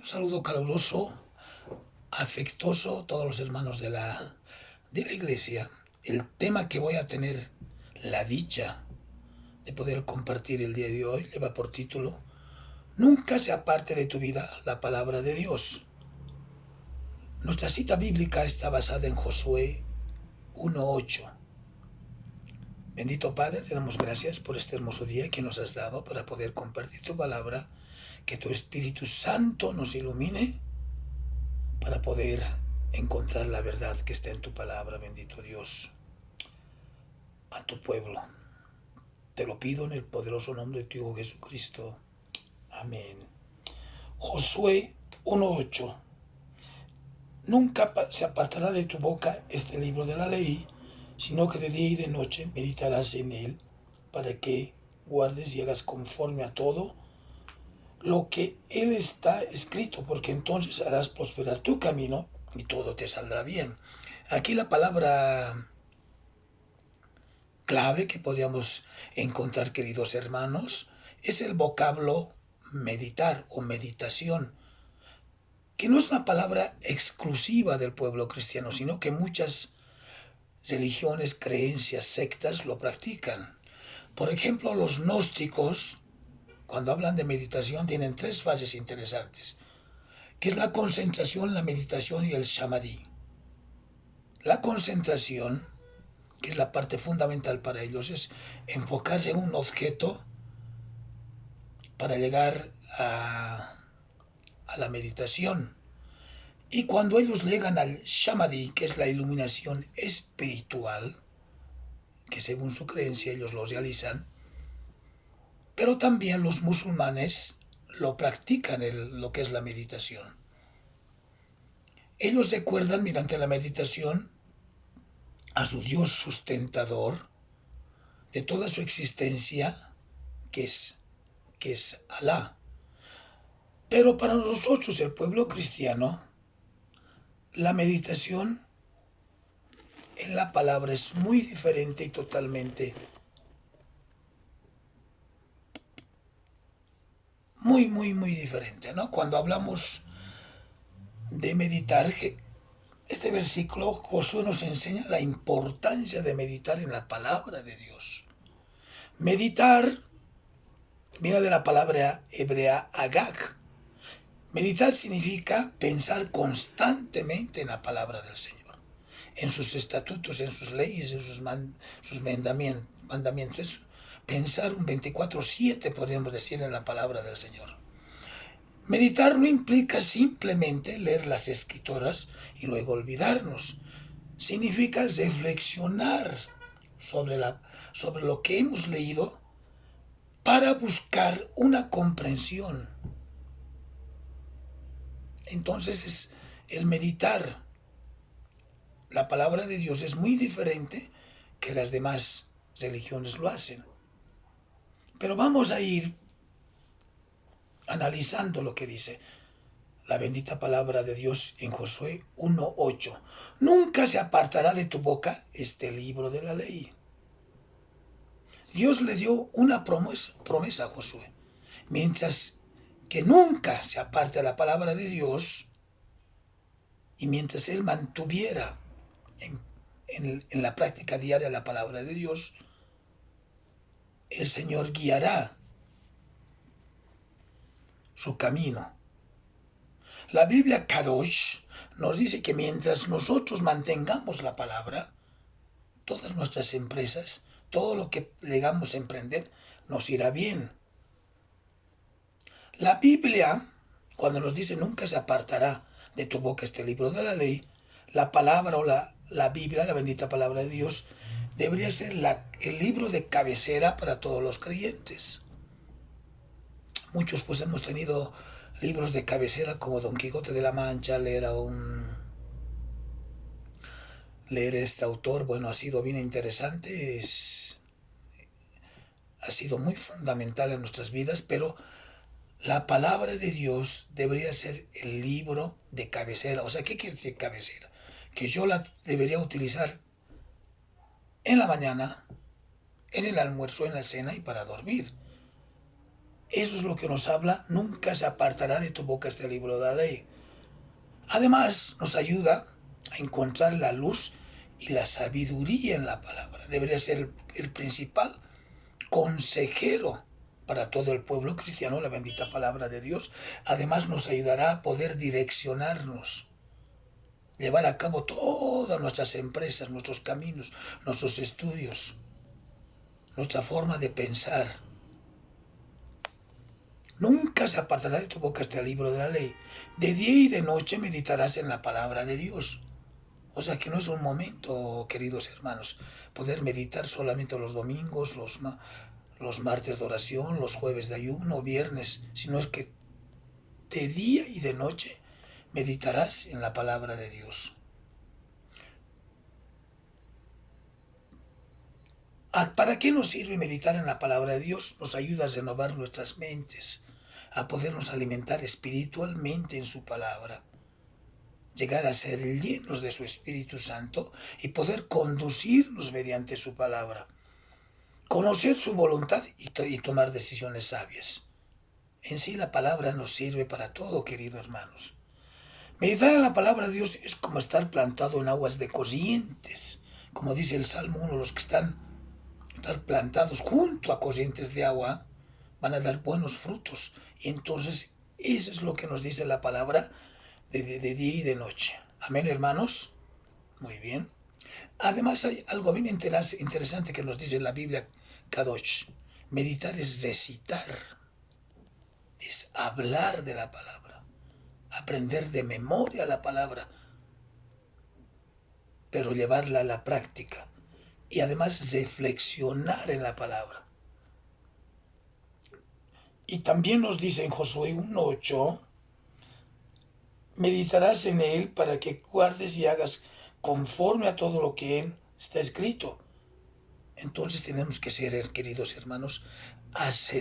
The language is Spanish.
Un saludo caluroso, afectuoso a todos los hermanos de la iglesia. El tema que voy a tener la dicha de poder compartir el día de hoy lleva por título: Nunca se aparte de tu vida la palabra de Dios. Nuestra cita bíblica está basada en Josué 1:8. Bendito Padre, te damos gracias por este hermoso día que nos has dado para poder compartir tu palabra, que tu Espíritu Santo nos ilumine para poder encontrar la verdad que está en tu palabra, bendito Dios, a tu pueblo. Te lo pido en el poderoso nombre de tu Hijo Jesucristo. Amén. Josué 1:8. Nunca se apartará de tu boca este libro de la ley, sino que de día y de noche meditarás en él, para que guardes y hagas conforme a todo lo que él está escrito, porque entonces harás prosperar tu camino y todo te saldrá bien. Aquí la palabra clave que podríamos encontrar, queridos hermanos, es el vocablo meditar o meditación, que no es una palabra exclusiva del pueblo cristiano, sino que muchas religiones, creencias, sectas lo practican. Por ejemplo, los gnósticos, cuando hablan de meditación, tienen tres fases interesantes, que es la concentración, la meditación y el samadhi. La concentración, que es la parte fundamental para ellos, es enfocarse en un objeto para llegar a la meditación. Y cuando ellos llegan al samadhi, que es la iluminación espiritual, que según su creencia ellos lo realizan, pero también los musulmanes lo practican, lo que es la meditación. Ellos recuerdan mediante la meditación a su Dios sustentador de toda su existencia, que es Alá. Pero para nosotros, el pueblo cristiano, la meditación en la palabra es muy diferente y totalmente muy diferente, ¿no? Cuando hablamos de meditar, este versículo, Josué nos enseña la importancia de meditar en la palabra de Dios. Meditar viene de la palabra hebrea agag. Meditar significa pensar constantemente en la palabra del Señor, en sus estatutos, en sus leyes, en sus mandamientos. Pensar un 24/7, podríamos decir, en la palabra del Señor. Meditar no implica simplemente leer las escrituras y luego olvidarnos. Significa reflexionar sobre lo que hemos leído para buscar una comprensión. Entonces, el meditar la palabra de Dios es muy diferente que las demás religiones lo hacen. Pero vamos a ir analizando lo que dice la bendita palabra de Dios en Josué 1:8. Nunca se apartará de tu boca este libro de la ley. Dios le dio una promesa a Josué. Mientras que nunca se aparte la palabra de Dios, y mientras él mantuviera en la práctica diaria la palabra de Dios, el Señor guiará su camino. La Biblia Kadosh nos dice que mientras nosotros mantengamos la palabra, todas nuestras empresas, todo lo que llegamos a emprender, nos irá bien. La Biblia, cuando nos dice nunca se apartará de tu boca este libro de la ley, la palabra o la Biblia, la bendita palabra de Dios, debería ser el libro de cabecera para todos los creyentes. Muchos pues hemos tenido libros de cabecera como Don Quijote de la Mancha, leer este autor, bueno, ha sido bien interesante, ha sido muy fundamental en nuestras vidas, pero la palabra de Dios debería ser el libro de cabecera. O sea, ¿qué quiere decir cabecera? Que yo la debería utilizar en la mañana, en el almuerzo, en la cena y para dormir. Eso es lo que nos habla. Nunca se apartará de tu boca este libro de la ley. Además, nos ayuda a encontrar la luz y la sabiduría en la palabra. Debería ser el principal consejero para todo el pueblo cristiano, la bendita palabra de Dios. Además, nos ayudará a poder direccionarnos, llevar a cabo todas nuestras empresas, nuestros caminos, nuestros estudios, nuestra forma de pensar. Nunca se apartará de tu boca este libro de la ley. De día y de noche meditarás en la palabra de Dios. O sea que no es un momento, queridos hermanos, poder meditar solamente los domingos, los martes de oración, los jueves de ayuno, viernes, sino es que de día y de noche meditarás en la palabra de Dios. ¿Para qué nos sirve meditar en la palabra de Dios? Nos ayuda a renovar nuestras mentes, a podernos alimentar espiritualmente en su palabra, llegar a ser llenos de su Espíritu Santo y poder conducirnos mediante su palabra, conocer su voluntad y tomar decisiones sabias. En sí la palabra nos sirve para todo, queridos hermanos. Meditar en la palabra de Dios es como estar plantado en aguas de corrientes, como dice el Salmo 1, los que estar plantados junto a corrientes de agua van a dar buenos frutos. Y entonces eso es lo que nos dice la palabra de día y de noche. Amén, hermanos. Muy bien. Además hay algo bien interesante que nos dice la Biblia Kadosh. Meditar es recitar, es hablar de la palabra, aprender de memoria la palabra, pero llevarla a la práctica y además reflexionar en la palabra. Y también nos dice en Josué 1:8, meditarás en él para que guardes y hagas conforme a todo lo que está escrito. Entonces tenemos que ser, queridos hermanos,